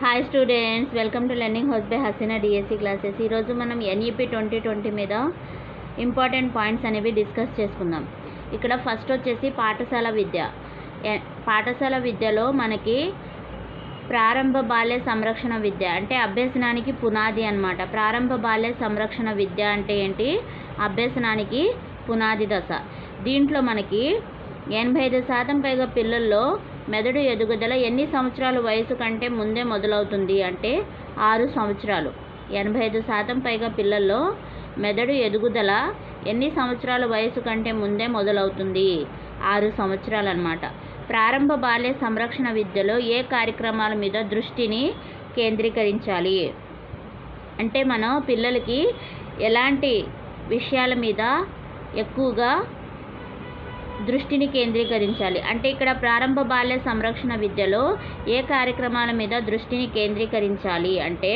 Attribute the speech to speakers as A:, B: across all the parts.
A: Hi students, welcome to learning house by Haseena DSC classes. ఈరోజు మనం NEP 2020 మీద important points అనేవి డిస్కస్ చేసుకుందాం. ఇక్కడ ఫస్ట్ వచ్చేసి పాఠశాల విద్యలో మనకి ప్రారంభ బాల్య సంరక్షణ విద్య అంటే అభ్యసనానికి పునాది అన్నమాట. ప్రారంభ బాల్య సంరక్షణ విద్య అంటే ఏంటి? అభ్యసనానికి పునాది దశ. దీంట్లో మనకి 85% పైగా పిల్లల్లో మెదడు ఎదుగుదల ఎన్ని సంవత్సరాల వయసు కంటే ముందే మొదలవుతుంది అంటే 6 సంవత్సరాలు. 85% పైగా పిల్లల్లో మెదడు ఎదుగుదల ఎన్ని సంవత్సరాల వయసు కంటే ముందే మొదలవుతుంది? 6 సంవత్సరాలు అన్నమాట. ప్రారంభ బాల్య సంరక్షణ విద్యలో ఏ కార్యక్రమాల మీద దృష్టిని కేంద్రీకరించాలి అంటే మనం పిల్లలకి ఎలాంటి విషయాల మీద ఎక్కువగా దృష్టిని కేంద్రీకరించాలి అంటే ఇక్కడ ప్రారంభ బాల్య సంరక్షణ విద్యలో ఏ కార్యక్రమాల మీద దృష్టిని కేంద్రీకరించాలి అంటే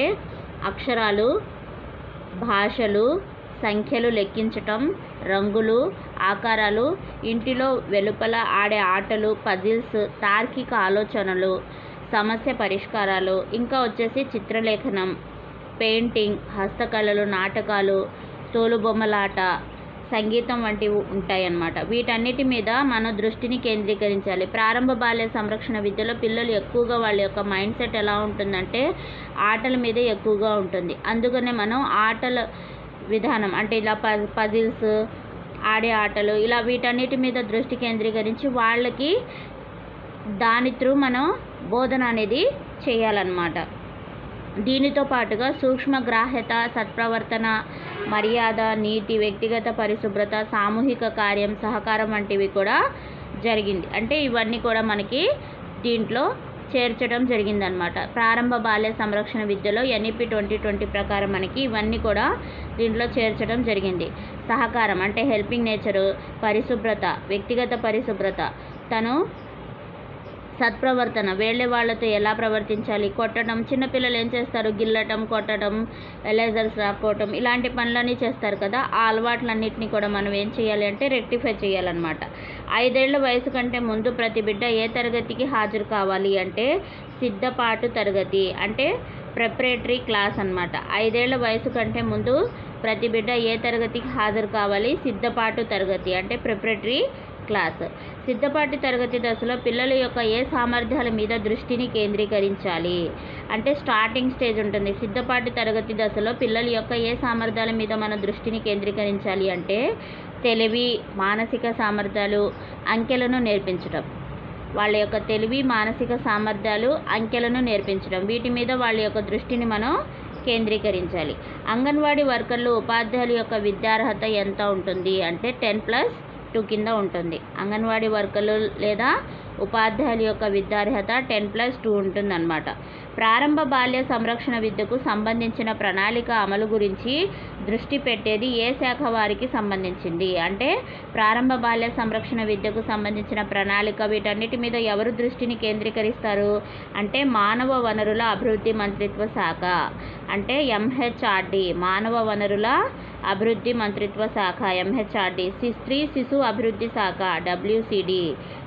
A: అక్షరాలు, భాషలు, సంఖ్యలు లెక్కించటం, రంగులు, ఆకారాలు, ఇంటిలో వెలుపల ఆడే ఆటలు, పజిల్స్, తార్కిక ఆలోచనలు, సమస్య పరిష్కారాలు, ఇంకా వచ్చేసి చిత్రలేఖనం, పెయింటింగ్, హస్తకళలు, నాటకాలు, తోలుబొమ్మలాట, సంగీతం వంటివి ఉంటాయన్నమాట. వీటన్నిటి మీద మనం దృష్టిని కేంద్రీకరించాలి. ప్రారంభ బాల్య సంరక్షణ విద్యలో పిల్లలు ఎక్కువగా వాళ్ళ యొక్క మైండ్ సెట్ ఎలా ఉంటుందంటే ఆటల మీదే ఎక్కువగా ఉంటుంది. అందుకనే మనం ఆటల విధానం అంటే ఇలా పజిల్స్, ఆడే ఆటలు ఇలా వీటన్నిటి మీద దృష్టి కేంద్రీకరించి వాళ్ళకి దాని త్రూ మనం బోధన అనేది చేయాలన్నమాట. దీనితో పాటుగా సూక్ష్మ గ్రాహ్యత, సత్ప్రవర్తన, మర్యాద, నీతి, వ్యక్తిగత పరిశుభ్రత, సామూహిక కార్యం, సహకారం వంటివి కూడా జరిగింది. అంటే ఇవన్నీ కూడా మనకి దీంట్లో చేర్చడం జరిగిందనమాట. ప్రారంభ బాల్య సంరక్షణ విద్యలో ఎన్ఈపి 2020 ప్రకారం మనకి ఇవన్నీ కూడా దీంట్లో చేర్చడం జరిగింది. సహకారం అంటే హెల్పింగ్ నేచరు, పరిశుభ్రత, వ్యక్తిగత పరిశుభ్రత, తను సత్ప్రవర్తన వేళ్ళే వాళ్ళతో ఎలా ప్రవర్తించాలి, కొట్టడం, చిన్నపిల్లలు ఏం చేస్తారు, గిల్లటం, కొట్టడం, ఎలైజర్స్ రాకపోవటం ఇలాంటి పనులన్నీ చేస్తారు కదా. ఆ అలవాట్లన్నింటినీ కూడా మనం ఏం చేయాలి అంటే రెక్టిఫై చేయాలన్నమాట. 5 ఏళ్ల వయసు కంటే ముందు ప్రతి బిడ్డ ఏ తరగతికి హాజరు కావాలి అంటే సిద్ధపాటు తరగతి అంటే ప్రిపరేటరీ క్లాస్ అన్నమాట. 5 ఏళ్ల వయసు కంటే ముందు ప్రతి బిడ్డ ఏ తరగతికి హాజరు కావాలి? సిద్ధపాటు తరగతి అంటే ప్రిపరేటరీ క్లాస్. సిద్ధపాటు తరగతి దశలో పిల్లల యొక్క ఏ సామర్థ్యాల మీద దృష్టిని కేంద్రీకరించాలి అంటే స్టార్టింగ్ స్టేజ్ ఉంటుంది. సిద్ధపాటు తరగతి దశలో పిల్లల యొక్క ఏ సామర్థ్యాల మీద మన దృష్టిని కేంద్రీకరించాలి అంటే తెలివి, మానసిక సామర్థ్యాలు, అంకెలను నేర్పించడం. వాళ్ళ యొక్క తెలివి, మానసిక సామర్థ్యాలు, అంకెలను నేర్పించడం, వీటి మీద వాళ్ళ యొక్క దృష్టిని మనం కేంద్రీకరించాలి. అంగన్వాడీ వర్కర్లు, ఉపాధ్యాయుల యొక్క విద్యార్హత ఎంత ఉంటుంది అంటే 10+2 కింద ఉంటుంది. అంగన్వాడీ వర్కర్లు లేదా ఉపాధ్యాయుల యొక్క విద్యార్హత 10+2 ఉంటుందన్నమాట. ప్రారంభ బాల్య సంరక్షణ విద్యకు సంబంధించిన ప్రణాళిక అమలు గురించి దృష్టి పెట్టేది ఏ శాఖ వారికి సంబంధించింది అంటే ప్రారంభ బాల్య సంరక్షణ విద్యకు సంబంధించిన ప్రణాళిక వీటన్నిటి మీద ఎవరు దృష్టిని కేంద్రీకరిస్తారు అంటే మానవ వనరుల అభివృద్ధి మంత్రిత్వ శాఖ అంటే ఎంహెచ్ఆర్డి, మానవ వనరుల అభివృద్ధి మంత్రిత్వ శాఖ ఎంహెచ్ఆర్డి. స్త్రీ శిశు అభివృద్ధి శాఖ WCD.